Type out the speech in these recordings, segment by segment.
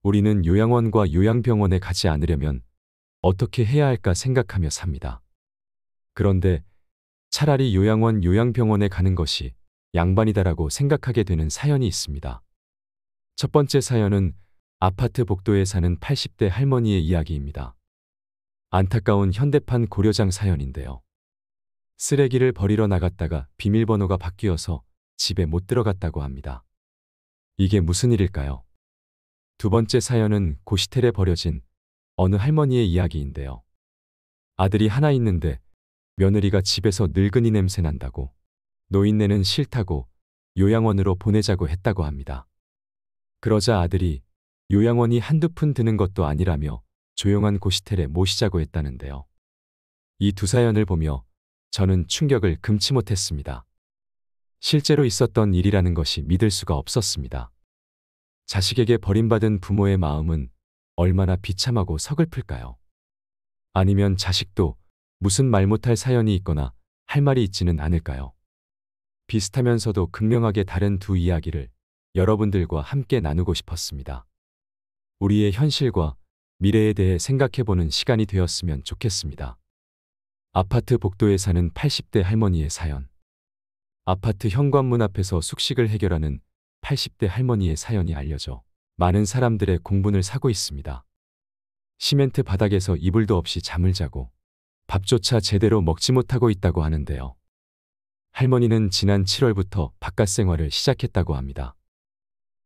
우리는 요양원과 요양병원에 가지 않으려면 어떻게 해야 할까 생각하며 삽니다. 그런데 차라리 요양원, 요양병원에 가는 것이 양반이다라고 생각하게 되는 사연이 있습니다. 첫 번째 사연은 아파트 복도에 사는 80대 할머니의 이야기입니다. 안타까운 현대판 고려장 사연인데요. 쓰레기를 버리러 나갔다가 비밀번호가 바뀌어서 집에 못 들어갔다고 합니다. 이게 무슨 일일까요? 두 번째 사연은 고시텔에 버려진 어느 할머니의 이야기인데요. 아들이 하나 있는데 며느리가 집에서 늙은이 냄새 난다고, 노인네는 싫다고 요양원으로 보내자고 했다고 합니다. 그러자 아들이 요양원이 한두 푼 드는 것도 아니라며 조용한 고시텔에 모시자고 했다는데요. 이 두 사연을 보며 저는 충격을 금치 못했습니다. 실제로 있었던 일이라는 것이 믿을 수가 없었습니다. 자식에게 버림받은 부모의 마음은 얼마나 비참하고 서글플까요? 아니면 자식도 무슨 말 못할 사연이 있거나 할 말이 있지는 않을까요? 비슷하면서도 극명하게 다른 두 이야기를 여러분들과 함께 나누고 싶었습니다. 우리의 현실과 미래에 대해 생각해보는 시간이 되었으면 좋겠습니다. 아파트 복도에 사는 80대 할머니의 사연. 아파트 현관문 앞에서 숙식을 해결하는 80대 할머니의 사연이 알려져 많은 사람들의 공분을 사고 있습니다. 시멘트 바닥에서 이불도 없이 잠을 자고 밥조차 제대로 먹지 못하고 있다고 하는데요. 할머니는 지난 7월부터 바깥 생활을 시작했다고 합니다.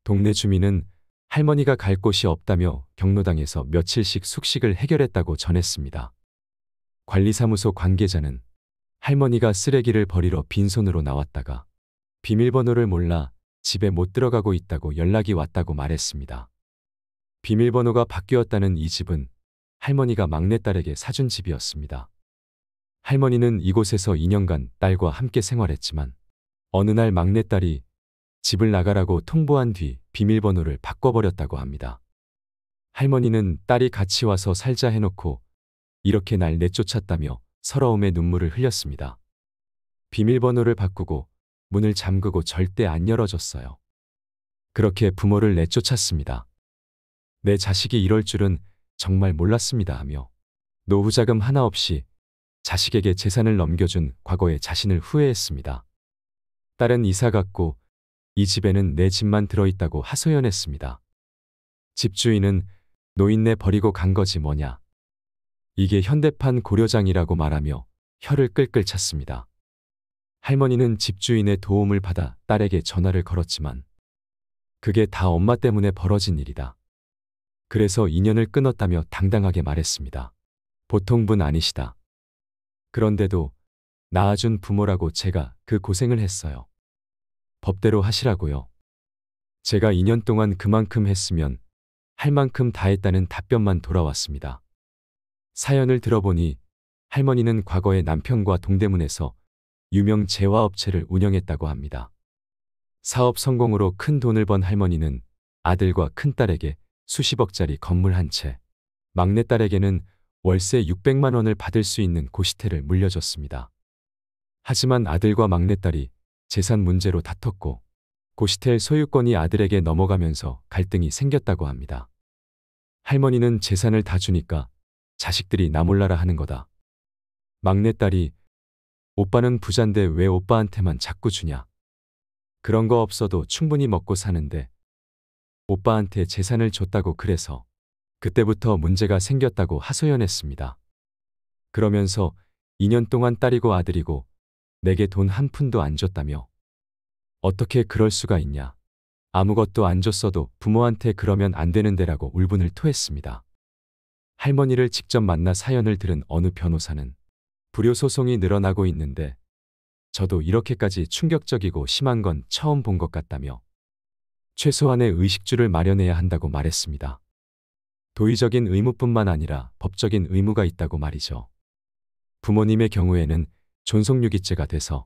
동네 주민은 할머니가 갈 곳이 없다며 경로당에서 며칠씩 숙식을 해결했다고 전했습니다. 관리사무소 관계자는 할머니가 쓰레기를 버리러 빈손으로 나왔다가 비밀번호를 몰라 집에 못 들어가고 있다고 연락이 왔다고 말했습니다. 비밀번호가 바뀌었다는 이 집은 할머니가 막내딸에게 사준 집이었습니다. 할머니는 이곳에서 2년간 딸과 함께 생활했지만 어느 날 막내딸이 집을 나가라고 통보한 뒤 비밀번호를 바꿔버렸다고 합니다. 할머니는 딸이 같이 와서 살자 해놓고 이렇게 날 내쫓았다며 서러움에 눈물을 흘렸습니다. 비밀번호를 바꾸고 문을 잠그고 절대 안 열어줬어요. 그렇게 부모를 내쫓았습니다. 내 자식이 이럴 줄은 정말 몰랐습니다 하며 노후자금 하나 없이 자식에게 재산을 넘겨준 과거의 자신을 후회했습니다. 딸은 이사 갔고 이 집에는 내 집만 들어있다고 하소연했습니다. 집주인은 노인네 버리고 간 거지 뭐냐. 이게 현대판 고려장이라고 말하며 혀를 끌끌 찼습니다. 할머니는 집주인의 도움을 받아 딸에게 전화를 걸었지만 그게 다 엄마 때문에 벌어진 일이다. 그래서 인연을 끊었다며 당당하게 말했습니다. 보통 분 아니시다. 그런데도 낳아준 부모라고 제가 그 고생을 했어요. 법대로 하시라고요. 제가 2년 동안 그만큼 했으면 할 만큼 다 했다는 답변만 돌아왔습니다. 사연을 들어보니 할머니는 과거에 남편과 동대문에서 유명 재화업체를 운영했다고 합니다. 사업 성공으로 큰 돈을 번 할머니는 아들과 큰딸에게 수십억짜리 건물 한 채, 막내딸에게는 월세 600만 원을 받을 수 있는 고시텔을 물려줬습니다. 하지만 아들과 막내딸이 재산 문제로 다퉜고 고시텔 소유권이 아들에게 넘어가면서 갈등이 생겼다고 합니다. 할머니는 재산을 다 주니까 자식들이 나 몰라라 하는 거다. 막내딸이 오빠는 부잔데 왜 오빠한테만 자꾸 주냐. 그런 거 없어도 충분히 먹고 사는데 오빠한테 재산을 줬다고 그래서 그때부터 문제가 생겼다고 하소연했습니다. 그러면서 2년 동안 딸이고 아들이고 내게 돈 한 푼도 안 줬다며 어떻게 그럴 수가 있냐. 아무것도 안 줬어도 부모한테 그러면 안 되는데라고 울분을 토했습니다. 할머니를 직접 만나 사연을 들은 어느 변호사는 불효소송이 늘어나고 있는데 저도 이렇게까지 충격적이고 심한 건 처음 본 것 같다며 최소한의 의식주를 마련해야 한다고 말했습니다. 도의적인 의무뿐만 아니라 법적인 의무가 있다고 말이죠. 부모님의 경우에는 존속유기죄가 돼서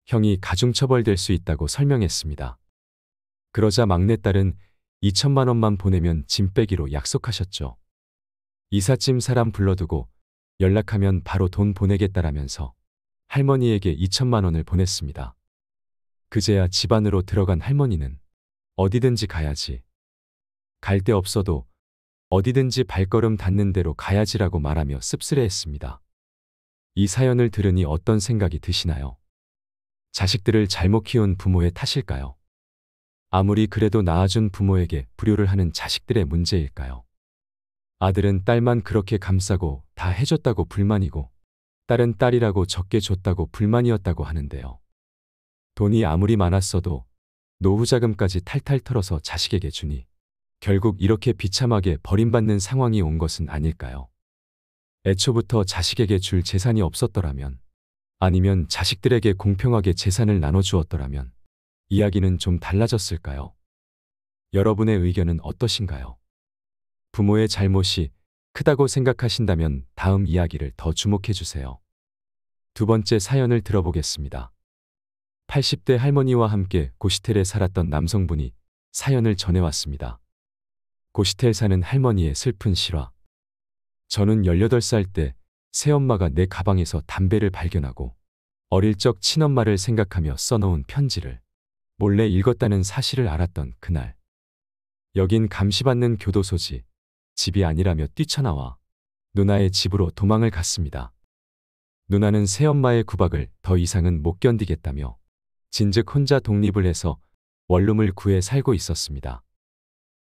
형이 가중처벌될 수 있다고 설명했습니다. 그러자 막내딸은 2천만 원만 보내면 짐 빼기로 약속하셨죠. 이삿짐 사람 불러두고 연락하면 바로 돈 보내겠다라면서 할머니에게 2천만 원을 보냈습니다. 그제야 집 안으로 들어간 할머니는 어디든지 가야지. 갈 데 없어도 어디든지 발걸음 닿는 대로 가야지라고 말하며 씁쓸해했습니다. 이 사연을 들으니 어떤 생각이 드시나요? 자식들을 잘못 키운 부모의 탓일까요? 아무리 그래도 낳아준 부모에게 불효를 하는 자식들의 문제일까요? 아들은 딸만 그렇게 감싸고 다 해줬다고 불만이고, 딸은 딸이라고 적게 줬다고 불만이었다고 하는데요. 돈이 아무리 많았어도 노후 자금까지 탈탈 털어서 자식에게 주니 결국 이렇게 비참하게 버림받는 상황이 온 것은 아닐까요? 애초부터 자식에게 줄 재산이 없었더라면, 아니면 자식들에게 공평하게 재산을 나눠주었더라면 이야기는 좀 달라졌을까요? 여러분의 의견은 어떠신가요? 부모의 잘못이 크다고 생각하신다면 다음 이야기를 더 주목해 주세요. 두 번째 사연을 들어보겠습니다. 80대 할머니와 함께 고시텔에 살았던 남성분이 사연을 전해왔습니다. 고시텔 사는 할머니의 슬픈 실화. 저는 18살 때 새엄마가 내 가방에서 담배를 발견하고 어릴 적 친엄마를 생각하며 써놓은 편지를 몰래 읽었다는 사실을 알았던 그날. 여긴 감시받는 교도소지, 집이 아니라며 뛰쳐나와 누나의 집으로 도망을 갔습니다. 누나는 새엄마의 구박을 더 이상은 못 견디겠다며 진즉 혼자 독립을 해서 원룸을 구해 살고 있었습니다.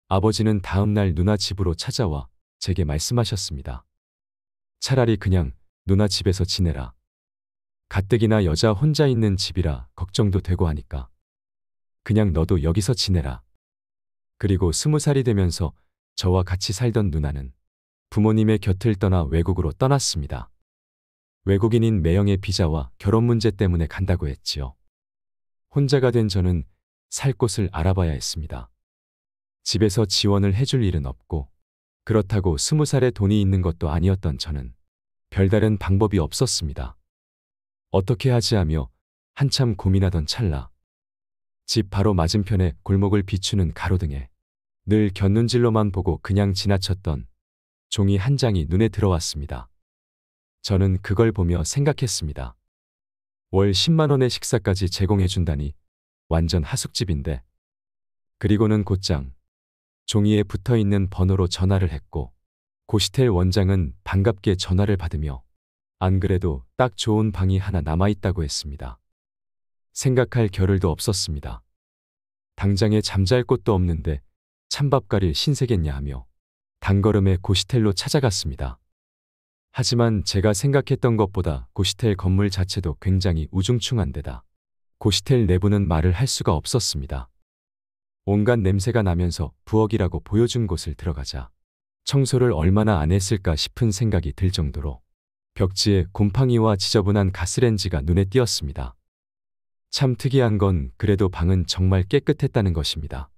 아버지는 다음 날 누나 집으로 찾아와 제게 말씀하셨습니다. 차라리 그냥 누나 집에서 지내라. 가뜩이나 여자 혼자 있는 집이라 걱정도 되고 하니까 그냥 너도 여기서 지내라. 그리고 20살이 되면서 저와 같이 살던 누나는 부모님의 곁을 떠나 외국으로 떠났습니다. 외국인인 매형의 비자와 결혼 문제 때문에 간다고 했지요. 혼자가 된 저는 살 곳을 알아봐야 했습니다. 집에서 지원을 해줄 일은 없고, 그렇다고 20살에 돈이 있는 것도 아니었던 저는 별다른 방법이 없었습니다. 어떻게 하지 하며 한참 고민하던 찰나, 집 바로 맞은편에 골목을 비추는 가로등에 늘 곁눈질로만 보고 그냥 지나쳤던 종이 한 장이 눈에 들어왔습니다. 저는 그걸 보며 생각했습니다. 월 10만 원의 식사까지 제공해준다니 완전 하숙집인데. 그리고는 곧장 종이에 붙어있는 번호로 전화를 했고, 고시텔 원장은 반갑게 전화를 받으며 안 그래도 딱 좋은 방이 하나 남아있다고 했습니다. 생각할 겨를도 없었습니다. 당장에 잠잘 곳도 없는데 찬밥 가릴 신세겠냐 하며 단걸음에 고시텔로 찾아갔습니다. 하지만 제가 생각했던 것보다 고시텔 건물 자체도 굉장히 우중충한 데다 고시텔 내부는 말을 할 수가 없었습니다. 온갖 냄새가 나면서 부엌이라고 보여준 곳을 들어가자 청소를 얼마나 안 했을까 싶은 생각이 들 정도로 벽지에 곰팡이와 지저분한 가스렌지가 눈에 띄었습니다. 참 특이한 건 그래도 방은 정말 깨끗했다는 것입니다.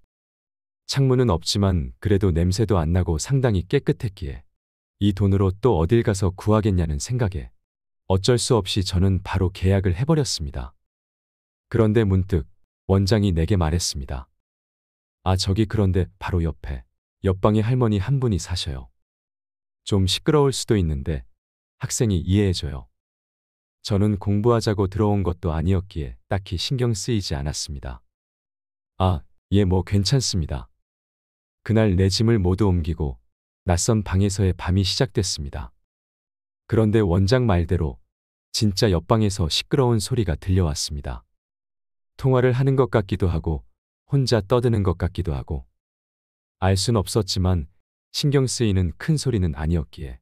창문은 없지만 그래도 냄새도 안 나고 상당히 깨끗했기에 이 돈으로 또 어딜 가서 구하겠냐는 생각에 어쩔 수 없이 저는 바로 계약을 해버렸습니다. 그런데 문득 원장이 내게 말했습니다. 아, 저기 그런데 바로 옆방에 할머니 한 분이 사셔요. 좀 시끄러울 수도 있는데 학생이 이해해줘요. 저는 공부하자고 들어온 것도 아니었기에 딱히 신경 쓰이지 않았습니다. 아, 예, 뭐 괜찮습니다. 그날 내 짐을 모두 옮기고 낯선 방에서의 밤이 시작됐습니다. 그런데 원장 말대로 진짜 옆방에서 시끄러운 소리가 들려왔습니다. 통화를 하는 것 같기도 하고 혼자 떠드는 것 같기도 하고, 알 순 없었지만 신경 쓰이는 큰 소리는 아니었기에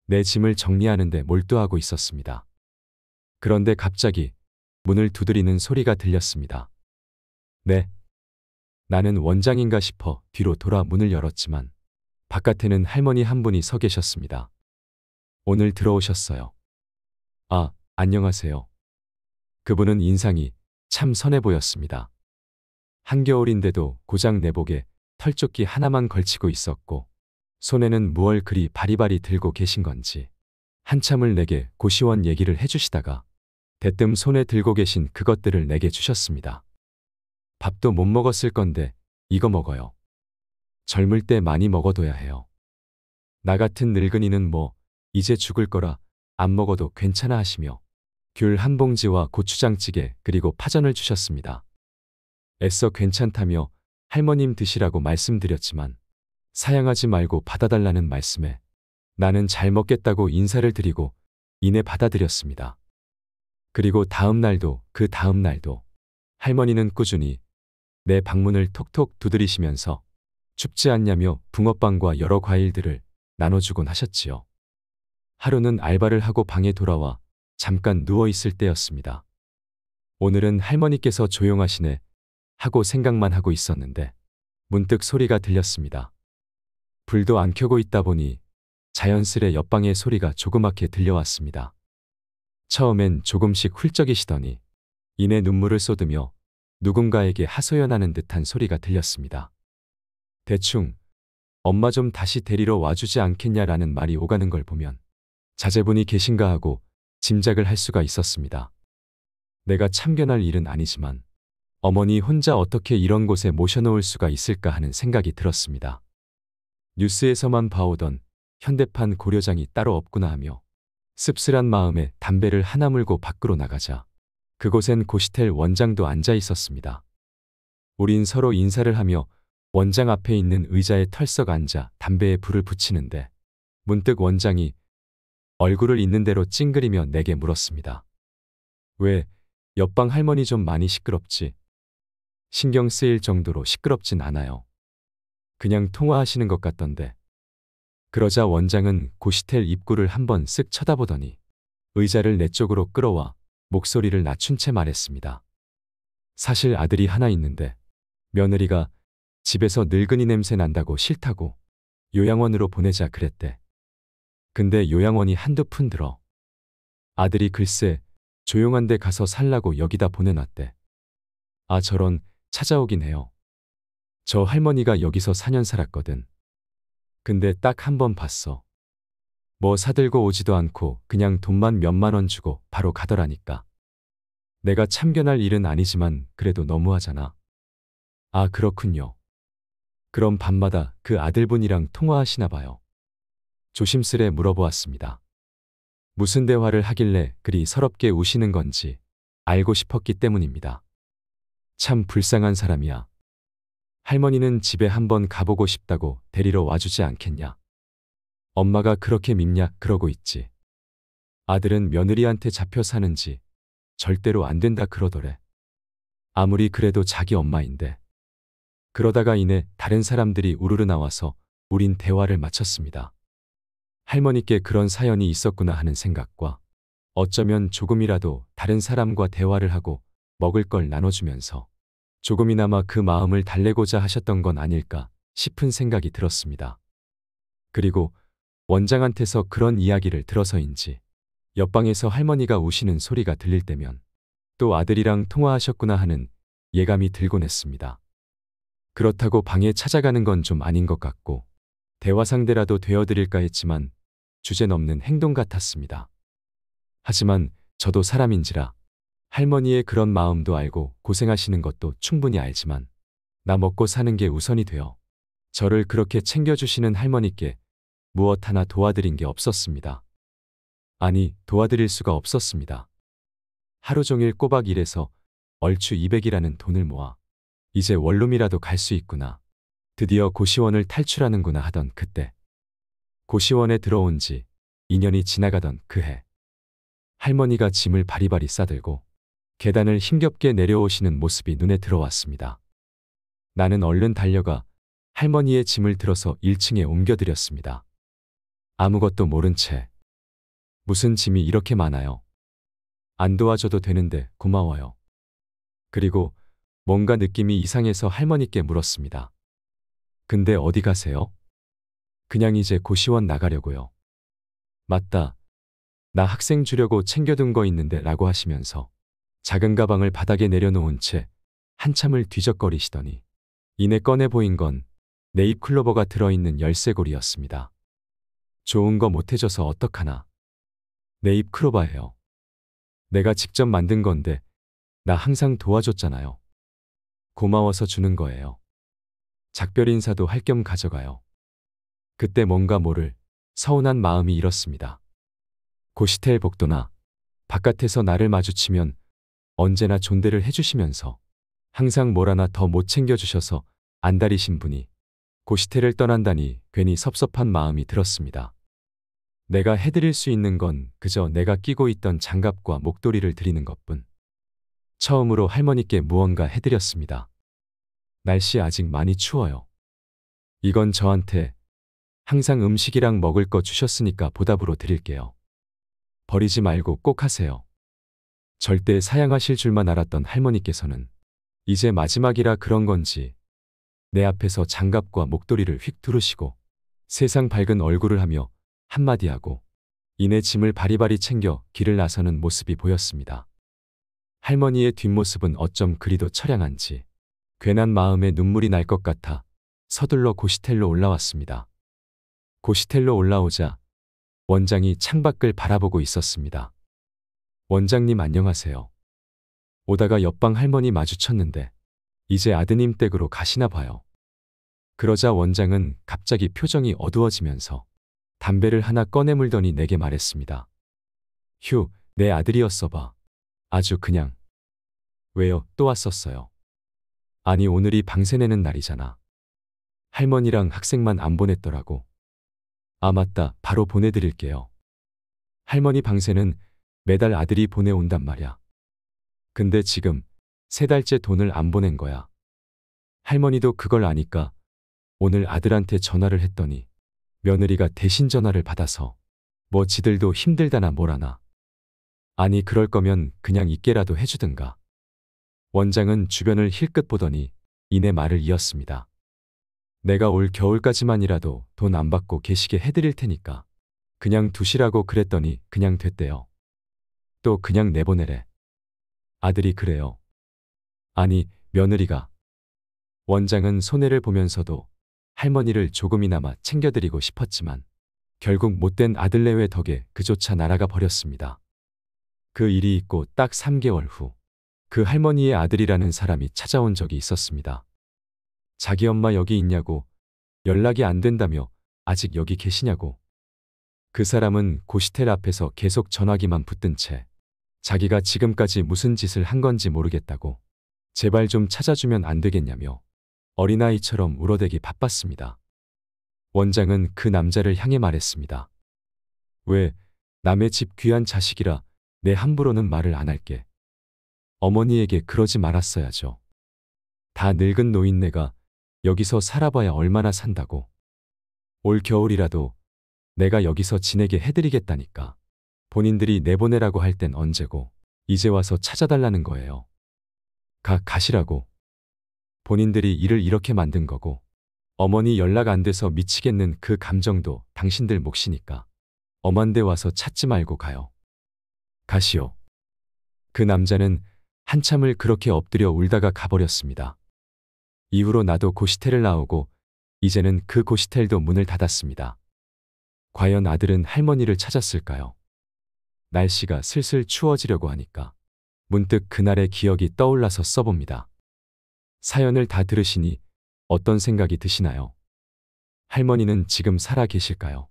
내 짐을 정리하는 데 몰두하고 있었습니다. 그런데 갑자기 문을 두드리는 소리가 들렸습니다. 네. 나는 원장인가 싶어 뒤로 돌아 문을 열었지만 바깥에는 할머니 한 분이 서 계셨습니다. 오늘 들어오셨어요. 아, 안녕하세요. 그분은 인상이 참 선해 보였습니다. 한겨울인데도 고장 내복에 털조끼 하나만 걸치고 있었고, 손에는 무얼 그리 바리바리 들고 계신 건지 한참을 내게 고시원 얘기를 해주시다가 대뜸 손에 들고 계신 그것들을 내게 주셨습니다. 밥도 못 먹었을 건데 이거 먹어요. 젊을 때 많이 먹어둬야 해요. 나 같은 늙은이는 뭐 이제 죽을 거라 안 먹어도 괜찮아 하시며 귤 한 봉지와 고추장찌개 그리고 파전을 주셨습니다. 애써 괜찮다며 할머님 드시라고 말씀드렸지만 사양하지 말고 받아달라는 말씀에 나는 잘 먹겠다고 인사를 드리고 이내 받아들였습니다. 그리고 다음 날도 그 다음 날도 할머니는 꾸준히 내 방문을 톡톡 두드리시면서 춥지 않냐며 붕어빵과 여러 과일들을 나눠주곤 하셨지요. 하루는 알바를 하고 방에 돌아와 잠깐 누워있을 때였습니다. 오늘은 할머니께서 조용하시네 하고 생각만 하고 있었는데 문득 소리가 들렸습니다. 불도 안 켜고 있다 보니 자연스레 옆방의 소리가 조그맣게 들려왔습니다. 처음엔 조금씩 훌쩍이시더니 이내 눈물을 쏟으며 누군가에게 하소연하는 듯한 소리가 들렸습니다. 대충 엄마 좀 다시 데리러 와주지 않겠냐라는 말이 오가는 걸 보면 자제분이 계신가 하고 짐작을 할 수가 있었습니다. 내가 참견할 일은 아니지만 어머니 혼자 어떻게 이런 곳에 모셔놓을 수가 있을까 하는 생각이 들었습니다. 뉴스에서만 봐오던 현대판 고려장이 따로 없구나 하며 씁쓸한 마음에 담배를 하나 물고 밖으로 나가자 그곳엔 고시텔 원장도 앉아 있었습니다. 우린 서로 인사를 하며 원장 앞에 있는 의자에 털썩 앉아 담배에 불을 붙이는데 문득 원장이 얼굴을 있는 대로 찡그리며 내게 물었습니다. 왜, 옆방 할머니 좀 많이 시끄럽지? 신경 쓰일 정도로 시끄럽진 않아요. 그냥 통화하시는 것 같던데. 그러자 원장은 고시텔 입구를 한번 쓱 쳐다보더니 의자를 내 쪽으로 끌어와 목소리를 낮춘 채 말했습니다. 사실 아들이 하나 있는데 며느리가 집에서 늙은이 냄새 난다고 싫다고 요양원으로 보내자 그랬대. 근데 요양원이 한두 푼 들어. 아들이 글쎄 조용한 데 가서 살라고 여기다 보내놨대. 아 저런 찾아오긴 해요. 저 할머니가 여기서 4년 살았거든. 근데 딱 한 번 봤어. 뭐 사들고 오지도 않고 그냥 돈만 몇만 원 주고 바로 가더라니까. 내가 참견할 일은 아니지만 그래도 너무하잖아. 아 그렇군요. 그럼 밤마다 그 아들분이랑 통화하시나 봐요. 조심스레 물어보았습니다. 무슨 대화를 하길래 그리 서럽게 우시는 건지 알고 싶었기 때문입니다. 참 불쌍한 사람이야. 할머니는 집에 한번 가보고 싶다고 데리러 와주지 않겠냐. 엄마가 그렇게 밉냐 그러고 있지. 아들은 며느리한테 잡혀 사는지 절대로 안 된다 그러더래. 아무리 그래도 자기 엄마인데. 그러다가 이내 다른 사람들이 우르르 나와서 우린 대화를 마쳤습니다. 할머니께 그런 사연이 있었구나 하는 생각과 어쩌면 조금이라도 다른 사람과 대화를 하고 먹을 걸 나눠주면서 조금이나마 그 마음을 달래고자 하셨던 건 아닐까 싶은 생각이 들었습니다. 그리고 원장한테서 그런 이야기를 들어서인지 옆방에서 할머니가 우시는 소리가 들릴 때면 또 아들이랑 통화하셨구나 하는 예감이 들곤 했습니다. 그렇다고 방에 찾아가는 건 좀 아닌 것 같고 대화 상대라도 되어드릴까 했지만 주제넘는 행동 같았습니다. 하지만 저도 사람인지라 할머니의 그런 마음도 알고 고생하시는 것도 충분히 알지만 나 먹고 사는 게 우선이 되어 저를 그렇게 챙겨주시는 할머니께 무엇 하나 도와드린 게 없었습니다. 아니 도와드릴 수가 없었습니다. 하루 종일 꼬박 일해서 얼추 200이라는 돈을 모아 이제 원룸이라도 갈 수 있구나. 드디어 고시원을 탈출하는구나 하던 그때. 고시원에 들어온 지 2년이 지나가던 그해. 할머니가 짐을 바리바리 싸들고 계단을 힘겹게 내려오시는 모습이 눈에 들어왔습니다. 나는 얼른 달려가 할머니의 짐을 들어서 1층에 옮겨드렸습니다. 아무것도 모른 채. 무슨 짐이 이렇게 많아요. 안 도와줘도 되는데 고마워요. 그리고 뭔가 느낌이 이상해서 할머니께 물었습니다. 근데 어디 가세요? 그냥 이제 고시원 나가려고요. 맞다. 나 학생 주려고 챙겨둔 거 있는데 라고 하시면서 작은 가방을 바닥에 내려놓은 채 한참을 뒤적거리시더니 이내 꺼내 보인 건 네잎클로버가 들어있는 열쇠고리였습니다. 좋은 거 못해줘서 어떡하나. 네잎클로버예요. 내가 직접 만든 건데 나 항상 도와줬잖아요. 고마워서 주는 거예요. 작별 인사도 할 겸 가져가요. 그때 뭔가 모를 서운한 마음이 일었습니다. 고시텔 복도나 바깥에서 나를 마주치면 언제나 존대를 해주시면서 항상 뭘 하나 더 못 챙겨주셔서 안달이신 분이 고시텔을 떠난다니 괜히 섭섭한 마음이 들었습니다. 내가 해드릴 수 있는 건 그저 내가 끼고 있던 장갑과 목도리를 드리는 것뿐. 처음으로 할머니께 무언가 해드렸습니다. 날씨 아직 많이 추워요. 이건 저한테 항상 음식이랑 먹을 거 주셨으니까 보답으로 드릴게요. 버리지 말고 꼭 하세요. 절대 사양하실 줄만 알았던 할머니께서는 이제 마지막이라 그런 건지 내 앞에서 장갑과 목도리를 휙 두르시고 세상 밝은 얼굴을 하며 한마디 하고 이내 짐을 바리바리 챙겨 길을 나서는 모습이 보였습니다. 할머니의 뒷모습은 어쩜 그리도 처량한지 괜한 마음에 눈물이 날 것 같아 서둘러 고시텔로 올라왔습니다. 고시텔로 올라오자 원장이 창밖을 바라보고 있었습니다. 원장님 안녕하세요. 오다가 옆방 할머니 마주쳤는데 이제 아드님 댁으로 가시나 봐요. 그러자 원장은 갑자기 표정이 어두워지면서 담배를 하나 꺼내 물더니 내게 말했습니다. 휴, 내 아들이었어 봐. 아주 그냥. 왜요? 또 왔었어요. 아니 오늘이 방세 내는 날이잖아. 할머니랑 학생만 안 보냈더라고. 아 맞다. 바로 보내드릴게요. 할머니 방세는 매달 아들이 보내온단 말야. 근데 지금 3달째 돈을 안 보낸 거야. 할머니도 그걸 아니까 오늘 아들한테 전화를 했더니 며느리가 대신 전화를 받아서 뭐 지들도 힘들다나 뭐라나. 아니 그럴 거면 그냥 있게라도 해주든가. 원장은 주변을 힐끗 보더니 이내 말을 이었습니다. 내가 올 겨울까지만이라도 돈 안 받고 계시게 해드릴 테니까 그냥 두시라고 그랬더니 그냥 됐대요. 또 그냥 내보내래. 아들이 그래요. 아니 며느리가. 원장은 손해를 보면서도 할머니를 조금이나마 챙겨드리고 싶었지만 결국 못된 아들내외 덕에 그조차 날아가 버렸습니다. 그 일이 있고 딱 3개월 후 그 할머니의 아들이라는 사람이 찾아온 적이 있었습니다. 자기 엄마 여기 있냐고, 연락이 안 된다며 아직 여기 계시냐고. 그 사람은 고시텔 앞에서 계속 전화기만 붙든 채 자기가 지금까지 무슨 짓을 한 건지 모르겠다고 제발 좀 찾아주면 안 되겠냐며 어린아이처럼 울어대기 바빴습니다. 원장은 그 남자를 향해 말했습니다. 왜, 남의 집 귀한 자식이라 내 함부로는 말을 안 할게. 어머니에게 그러지 말았어야죠. 다 늙은 노인네가 여기서 살아봐야 얼마나 산다고. 올 겨울이라도 내가 여기서 지내게 해드리겠다니까. 본인들이 내보내라고 할 땐 언제고 이제 와서 찾아달라는 거예요. 가시라고. 본인들이 일을 이렇게 만든 거고 어머니 연락 안 돼서 미치겠는 그 감정도 당신들 몫이니까 엄한 데 와서 찾지 말고 가요. 가시오. 그 남자는 한참을 그렇게 엎드려 울다가 가버렸습니다. 이후로 나도 고시텔을 나오고 이제는 그 고시텔도 문을 닫았습니다. 과연 아들은 할머니를 찾았을까요? 날씨가 슬슬 추워지려고 하니까 문득 그날의 기억이 떠올라서 써봅니다. 사연을 다 들으시니 어떤 생각이 드시나요? 할머니는 지금 살아 계실까요?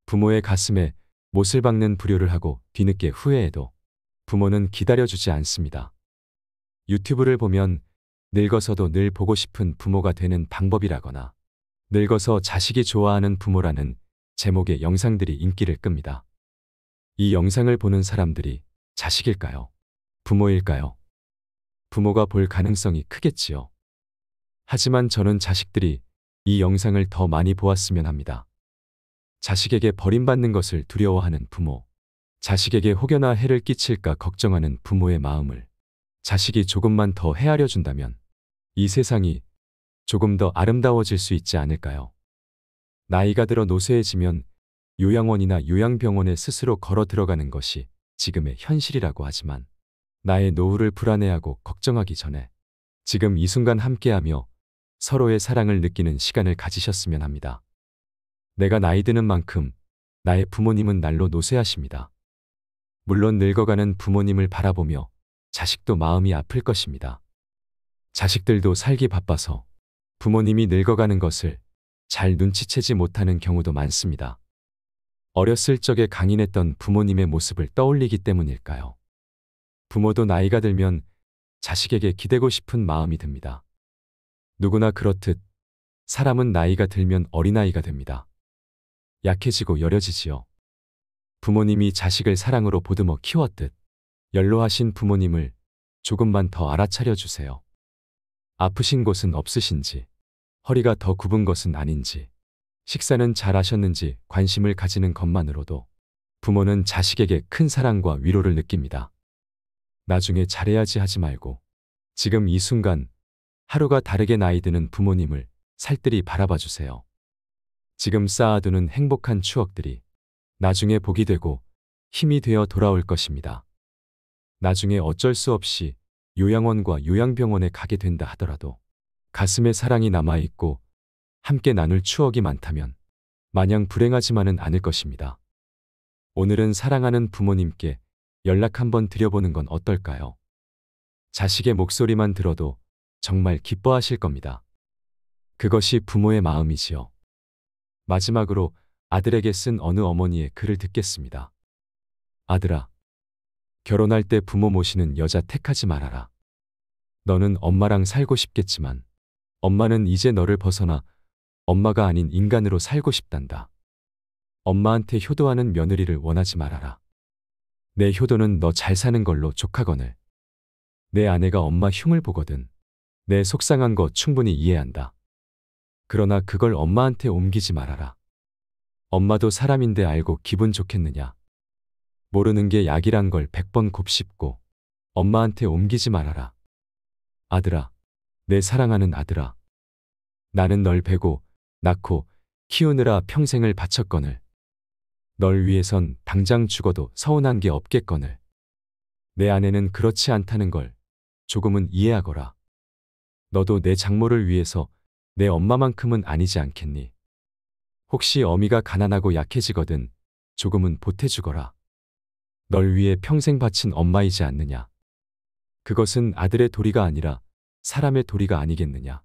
부모의 가슴에 못을 박는 불효를 하고 뒤늦게 후회해도 부모는 기다려주지 않습니다. 유튜브를 보면 늙어서도 늘 보고 싶은 부모가 되는 방법이라거나 늙어서 자식이 좋아하는 부모라는 제목의 영상들이 인기를 끕니다. 이 영상을 보는 사람들이 자식일까요? 부모일까요? 부모가 볼 가능성이 크겠지요. 하지만 저는 자식들이 이 영상을 더 많이 보았으면 합니다. 자식에게 버림받는 것을 두려워하는 부모, 자식에게 혹여나 해를 끼칠까 걱정하는 부모의 마음을 자식이 조금만 더 헤아려 준다면 이 세상이 조금 더 아름다워질 수 있지 않을까요? 나이가 들어 노쇠해지면 요양원이나 요양병원에 스스로 걸어 들어가는 것이 지금의 현실이라고 하지만 나의 노후를 불안해하고 걱정하기 전에 지금 이 순간 함께하며 서로의 사랑을 느끼는 시간을 가지셨으면 합니다. 내가 나이 드는 만큼 나의 부모님은 날로 노쇠하십니다. 물론 늙어가는 부모님을 바라보며 자식도 마음이 아플 것입니다. 자식들도 살기 바빠서 부모님이 늙어가는 것을 잘 눈치채지 못하는 경우도 많습니다. 어렸을 적에 강인했던 부모님의 모습을 떠올리기 때문일까요? 부모도 나이가 들면 자식에게 기대고 싶은 마음이 듭니다. 누구나 그렇듯 사람은 나이가 들면 어린아이가 됩니다. 약해지고 여려지지요. 부모님이 자식을 사랑으로 보듬어 키웠듯 연로하신 부모님을 조금만 더 알아차려 주세요. 아프신 곳은 없으신지, 허리가 더 굽은 것은 아닌지, 식사는 잘 하셨는지 관심을 가지는 것만으로도 부모는 자식에게 큰 사랑과 위로를 느낍니다. 나중에 잘해야지 하지 말고 지금 이 순간 하루가 다르게 나이 드는 부모님을 살뜰히 바라봐 주세요. 지금 쌓아두는 행복한 추억들이 나중에 복이 되고 힘이 되어 돌아올 것입니다. 나중에 어쩔 수 없이 요양원과 요양병원에 가게 된다 하더라도 가슴에 사랑이 남아있고 함께 나눌 추억이 많다면 마냥 불행하지만은 않을 것입니다. 오늘은 사랑하는 부모님께 연락 한번 드려보는 건 어떨까요? 자식의 목소리만 들어도 정말 기뻐하실 겁니다. 그것이 부모의 마음이지요. 마지막으로 아들에게 쓴 어느 어머니의 글을 듣겠습니다. 아들아, 결혼할 때 부모 모시는 여자 택하지 말아라. 너는 엄마랑 살고 싶겠지만 엄마는 이제 너를 벗어나 엄마가 아닌 인간으로 살고 싶단다. 엄마한테 효도하는 며느리를 원하지 말아라. 내 효도는 너 잘 사는 걸로 족하거늘. 내 아내가 엄마 흉을 보거든 내 속상한 거 충분히 이해한다. 그러나 그걸 엄마한테 옮기지 말아라. 엄마도 사람인데 알고 기분 좋겠느냐. 모르는 게 약이란 걸 100번 곱씹고 엄마한테 옮기지 말아라. 아들아, 내 사랑하는 아들아. 나는 널 베고 낳고 키우느라 평생을 바쳤거늘. 널 위해선 당장 죽어도 서운한 게 없겠거늘. 내 아내는 그렇지 않다는 걸 조금은 이해하거라. 너도 내 장모를 위해서 내 엄마만큼은 아니지 않겠니? 혹시 어미가 가난하고 약해지거든 조금은 보태주거라. 널 위해 평생 바친 엄마이지 않느냐. 그것은 아들의 도리가 아니라 사람의 도리가 아니겠느냐.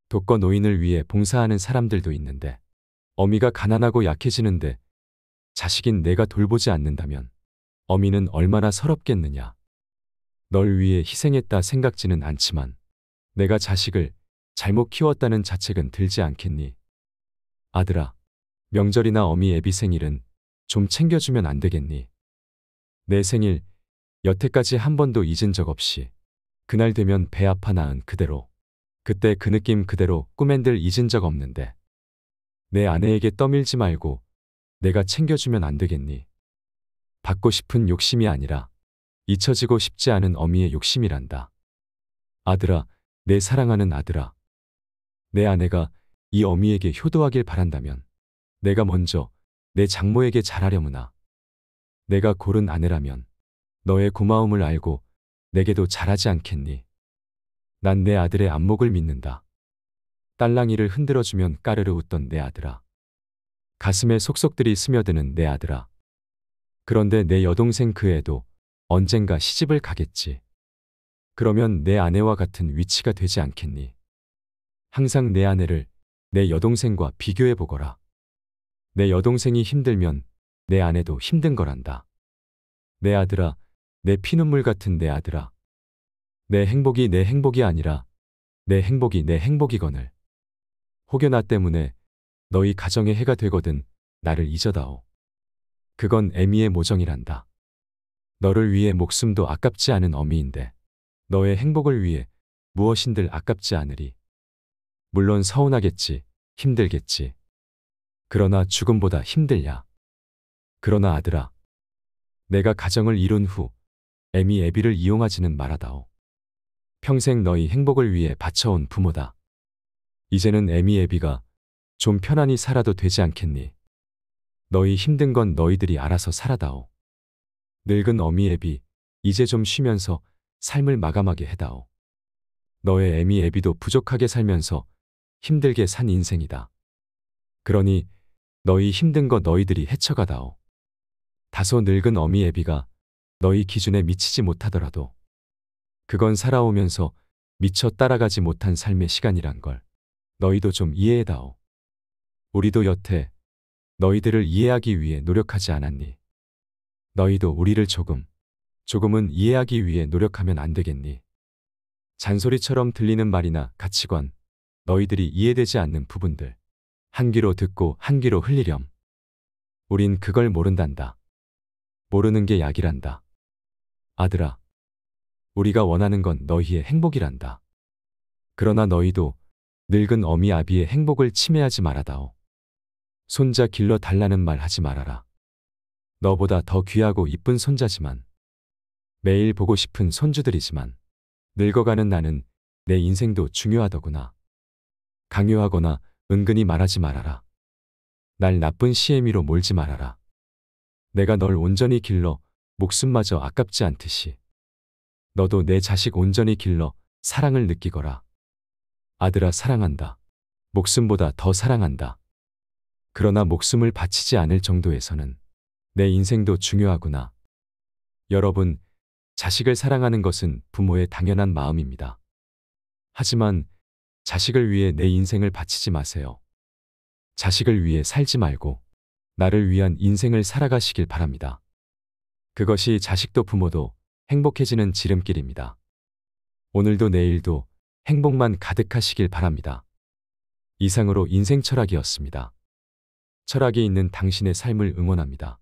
독거 노인을 위해 봉사하는 사람들도 있는데 어미가 가난하고 약해지는데 자식인 내가 돌보지 않는다면 어미는 얼마나 서럽겠느냐. 널 위해 희생했다 생각지는 않지만 내가 자식을 잘못 키웠다는 자책은 들지 않겠니? 아들아, 명절이나 어미 애비 생일은 좀 챙겨주면 안 되겠니? 내 생일 여태까지 한 번도 잊은 적 없이 그날 되면 배 아파 낳은 그대로 그때 그 느낌 그대로 꿈엔들 잊은 적 없는데 내 아내에게 떠밀지 말고 내가 챙겨주면 안 되겠니? 받고 싶은 욕심이 아니라 잊혀지고 싶지 않은 어미의 욕심이란다. 아들아, 내 사랑하는 아들아. 내 아내가 이 어미에게 효도하길 바란다면 내가 먼저 내 장모에게 잘하려무나. 내가 고른 아내라면 너의 고마움을 알고 내게도 잘하지 않겠니? 난 내 아들의 안목을 믿는다. 딸랑이를 흔들어주면 까르르 웃던 내 아들아. 가슴에 속속들이 스며드는 내 아들아. 그런데 내 여동생 그 애도 언젠가 시집을 가겠지. 그러면 내 아내와 같은 위치가 되지 않겠니? 항상 내 아내를 내 여동생과 비교해 보거라. 내 여동생이 힘들면 내 아내도 힘든 거란다. 내 아들아, 내 피눈물 같은 내 아들아. 내 행복이 내 행복이 아니라 내 행복이 내 행복이거늘. 혹여 나 때문에 너희 가정에 해가 되거든 나를 잊어다오. 그건 애미의 모정이란다. 너를 위해 목숨도 아깝지 않은 어미인데 너의 행복을 위해 무엇인들 아깝지 않으리. 물론 서운하겠지, 힘들겠지. 그러나 죽음보다 힘들야. 그러나 아들아, 내가 가정을 이룬 후 애미 애비를 이용하지는 말아다오. 평생 너희 행복을 위해 바쳐온 부모다. 이제는 애미 애비가 좀 편안히 살아도 되지 않겠니? 너희 힘든 건 너희들이 알아서 살아다오. 늙은 어미 애비, 이제 좀 쉬면서 삶을 마감하게 해다오. 너의 애미 애비도 부족하게 살면서 힘들게 산 인생이다. 그러니 너희 힘든 거 너희들이 헤쳐가다오. 다소 늙은 어미 애비가 너희 기준에 미치지 못하더라도 그건 살아오면서 미처 따라가지 못한 삶의 시간이란 걸 너희도 좀 이해해다오. 우리도 여태 너희들을 이해하기 위해 노력하지 않았니? 너희도 우리를 조금은 이해하기 위해 노력하면 안 되겠니? 잔소리처럼 들리는 말이나 가치관, 너희들이 이해되지 않는 부분들. 한 귀로 듣고 한 귀로 흘리렴. 우린 그걸 모른단다. 모르는 게 약이란다. 아들아, 우리가 원하는 건 너희의 행복이란다. 그러나 너희도 늙은 어미 아비의 행복을 침해하지 말아다오. 손자 길러 달라는 말 하지 말아라. 너보다 더 귀하고 이쁜 손자지만, 매일 보고 싶은 손주들이지만, 늙어가는 나는 내 인생도 중요하더구나. 강요하거나 은근히 말하지 말아라. 날 나쁜 시애미로 몰지 말아라. 내가 널 온전히 길러 목숨마저 아깝지 않듯이 너도 내 자식 온전히 길러 사랑을 느끼거라. 아들아, 사랑한다. 목숨보다 더 사랑한다. 그러나 목숨을 바치지 않을 정도에서는 내 인생도 중요하구나. 여러분, 자식을 사랑하는 것은 부모의 당연한 마음입니다. 하지만 자식을 위해 내 인생을 바치지 마세요. 자식을 위해 살지 말고 나를 위한 인생을 살아가시길 바랍니다. 그것이 자식도 부모도 행복해지는 지름길입니다. 오늘도 내일도 행복만 가득하시길 바랍니다. 이상으로 인생 철학이었습니다. 철학이 있는 당신의 삶을 응원합니다.